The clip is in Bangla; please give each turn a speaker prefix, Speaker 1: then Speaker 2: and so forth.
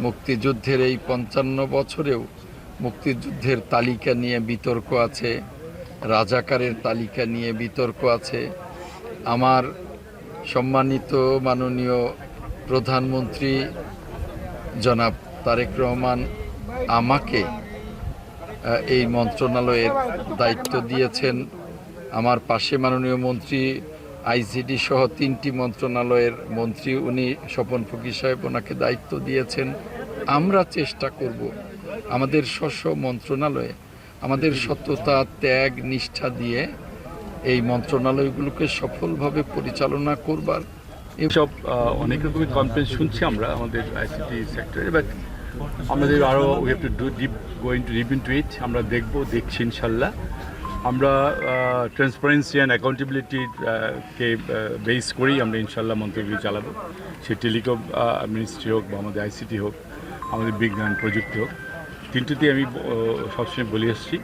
Speaker 1: মুক্তিযুদ্ধের এই ৫৫ বছরেও মুক্তিযুদ্ধের তালিকা নিয়ে বিতর্ক আছে, রাজাকারের তালিকা নিয়ে বিতর্ক আছে। আমার সম্মানিত মাননীয় প্রধানমন্ত্রী জনাব তারেক রহমান আমাকে এই মন্ত্রণালয়ের দায়িত্ব দিয়েছেন। আমার পাশে মাননীয় মন্ত্রী আইসিডি সহ ৩টি মন্ত্রণালয়ের মন্ত্রী উনি স্বপন ফকির সাহেব ওনাকে দায়িত্ব দিয়েছেন। আমরা চেষ্টা করব আমাদের স্ব মন্ত্রণালয়ে আমাদের সততা, ত্যাগ, নিষ্ঠা দিয়ে এই মন্ত্রণালয়গুলোকে সফলভাবে পরিচালনা করবার।
Speaker 2: এসব অনেক রকমের কমপ্লেন শুনছি আমরা আমাদের আইসিটি সেক্টরে, বাট আমাদের আরও we have to do going to deep into ইট। আমরা দেখছি ইনশাল্লাহ। আমরা ট্রান্সপারেন্সি অ্যান্ড অ্যাকাউন্টেবিলিটিকে বেস করেই আমরা ইনশাল্লাহ মন্ত্রীগুলি চালাবো। সে টেলিকম মিনিস্ট্রি হোক বা আমাদের আইসিটি হোক, আমাদের বিজ্ঞান প্রযুক্তি হোক, তিনটিতেই আমি সবসময় বলে এসেছি